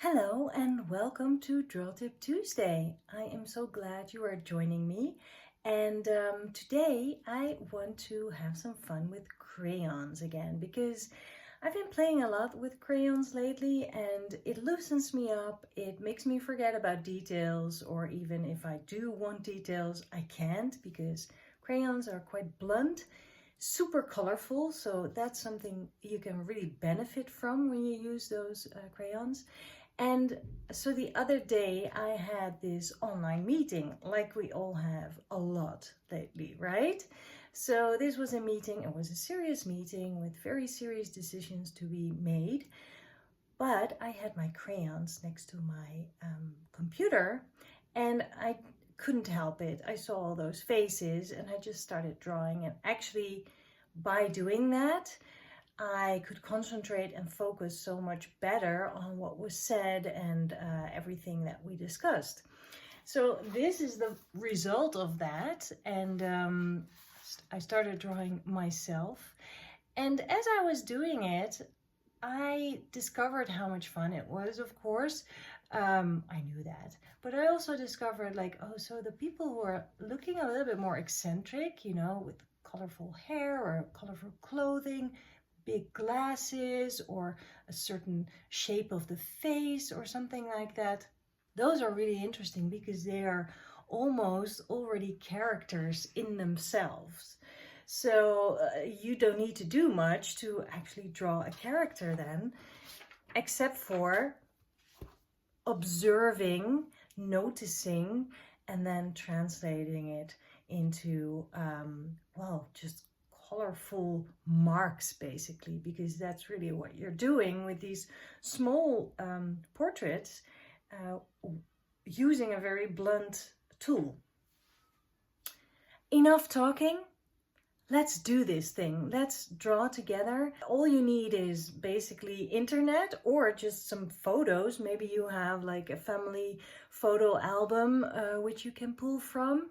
Hello and welcome to Draw Tip Tuesday. I am so glad you are joining me. And today I want to have some fun with crayons again because I've been playing a lot with crayons lately and it loosens me up. It makes me forget about details, or even if I do want details, I can't because crayons are quite blunt, super colorful. So that's something you can really benefit from when you use those crayons. And so the other day I had this online meeting, like we all have a lot lately, right? So this was a meeting, it was a serious meeting with very serious decisions to be made. But I had my crayons next to my computer and I couldn't help it. I saw all those faces and I just started drawing. And actually, by doing that, I could concentrate and focus so much better on what was said and everything that we discussed. So this is the result of that. And I started drawing myself. And as I was doing it, I discovered how much fun it was, of course. I knew that. But I also discovered so the people who are looking a little bit more eccentric, with colorful hair or colorful clothing, big glasses, or a certain shape of the face or something like that. Those are really interesting because they are almost already characters in themselves. So you don't need to do much to actually draw a character then, except for observing, noticing, and then translating it into, just colorful marks, basically, because that's really what you're doing with these small portraits, using a very blunt tool. Enough talking. Let's do this thing. Let's draw together. All you need is basically internet or just some photos. Maybe you have like a family photo album which you can pull from.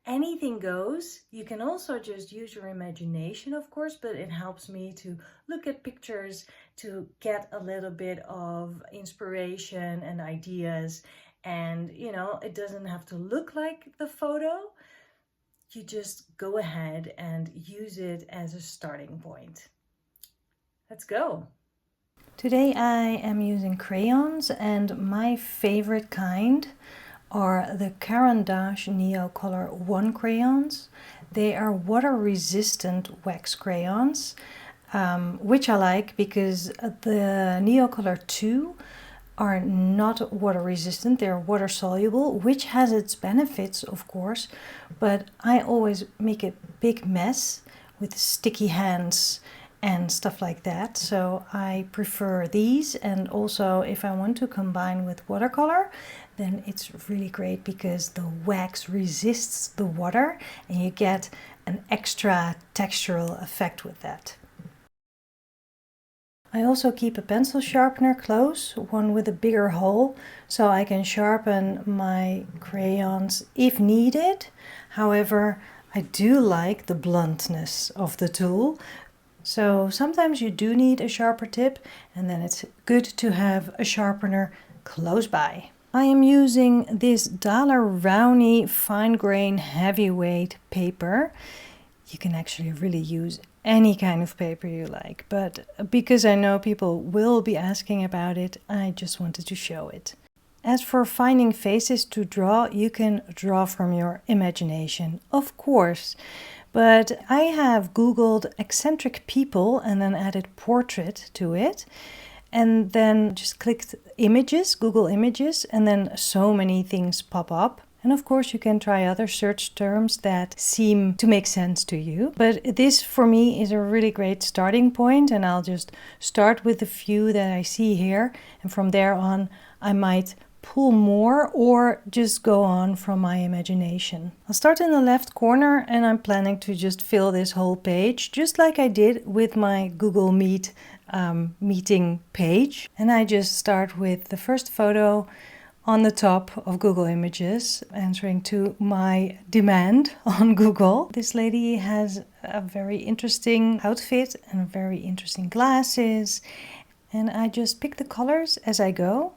Anything goes. You can also just use your imagination, of course, but it helps me to look at pictures to get a little bit of inspiration and ideas. And it doesn't have to look like the photo. You just go ahead and use it as a starting point. Let's go. Today I am using crayons, and my favorite kind are the Crayon Neo Color 1 crayons. They are water resistant wax crayons, which I like because the Neo Color 2 are not water resistant. They're water soluble, which has its benefits, of course, but I always make a big mess with sticky hands and stuff like that. So I prefer these, and also if I want to combine with watercolor, then it's really great because the wax resists the water and you get an extra textural effect with that. I also keep a pencil sharpener close, one with a bigger hole, so I can sharpen my crayons if needed. However, I do like the bluntness of the tool. So sometimes you do need a sharper tip, and then it's good to have a sharpener close by. I am using this Daler Rowney fine grain heavyweight paper. You can actually really use any kind of paper you like, but because I know people will be asking about it, I just wanted to show it. As for finding faces to draw, you can draw from your imagination, of course. But I have Googled eccentric people and then added portrait to it. And then just clicked images, Google images, and then so many things pop up. And of course you can try other search terms that seem to make sense to you. But this for me is a really great starting point, and I'll just start with the few that I see here. And from there on I might pull more or just go on from my imagination. I'll start in the left corner, and I'm planning to just fill this whole page just like I did with my Google Meet meeting page. And I just start with the first photo on the top of Google Images, answering to my demand on Google. This lady has a very interesting outfit and very interesting glasses. and I just pick the colors as I go,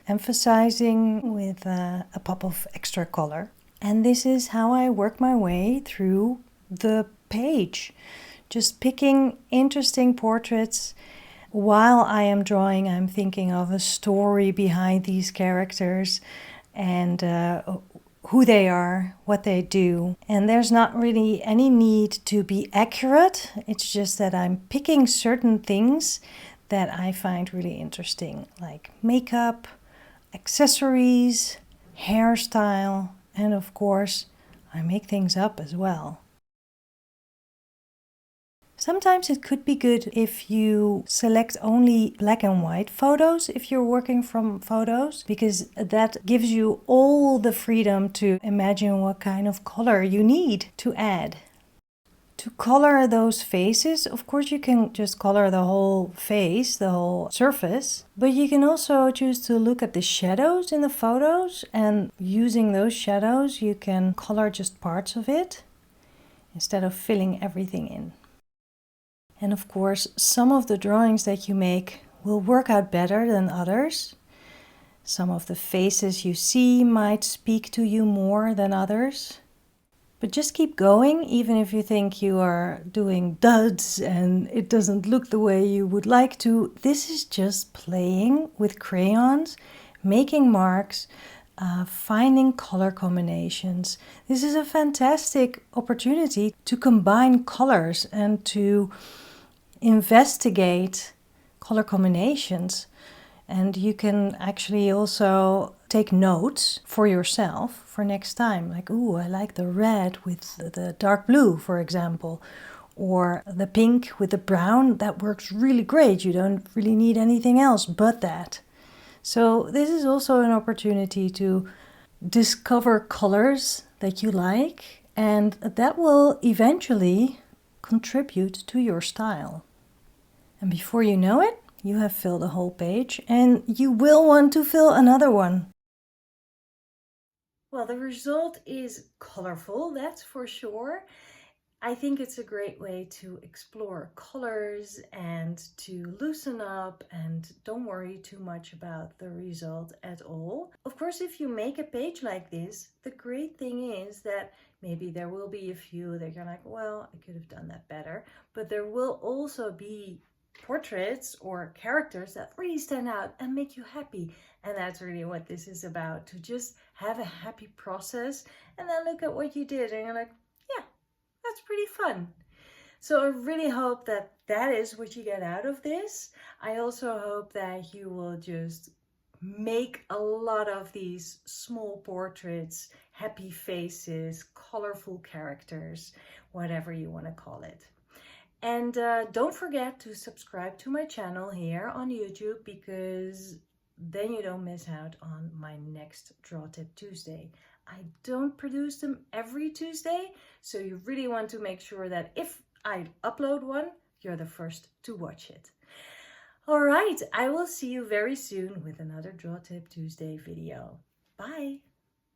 emphasizing with a pop of extra color. And this is how I work my way through the page, just picking interesting portraits. While I am drawing, I'm thinking of a story behind these characters and who they are, what they do. And there's not really any need to be accurate. It's just that I'm picking certain things that I find really interesting, like makeup, accessories, hairstyle, and of course, I make things up as well. Sometimes it could be good if you select only black and white photos if you're working from photos, because that gives you all the freedom to imagine what kind of color you need to add. To color those faces, of course you can just color the whole face, the whole surface, but you can also choose to look at the shadows in the photos, and using those shadows you can color just parts of it instead of filling everything in. And of course, some of the drawings that you make will work out better than others. Some of the faces you see might speak to you more than others. But just keep going, even if you think you are doing duds and it doesn't look the way you would like to. This is just playing with crayons, making marks, finding color combinations. This is a fantastic opportunity to combine colors and to investigate color combinations. And you can actually also take notes for yourself for next time. Like, ooh, I like the red with the dark blue, for example. Or the pink with the brown. That works really great. You don't really need anything else but that. So this is also an opportunity to discover colors that you like. And that will eventually contribute to your style. And before you know it, you have filled a whole page and you will want to fill another one. Well, the result is colorful, that's for sure. I think it's a great way to explore colors and to loosen up, and don't worry too much about the result at all. Of course, if you make a page like this, the great thing is that maybe there will be a few that you're like, well, I could have done that better, but there will also be portraits or characters that really stand out and make you happy. And that's really what this is about, to just have a happy process and then look at what you did and you're like, yeah, that's pretty fun. So I really hope that that is what you get out of this. I also hope that you will just make a lot of these small portraits, happy faces, colorful characters, whatever you want to call it. And don't forget to subscribe to my channel here on YouTube, because then you don't miss out on my next Draw Tip Tuesday. I don't produce them every Tuesday, so you really want to make sure that if I upload one, you're the first to watch it. All right, I will see you very soon with another Draw Tip Tuesday video. Bye!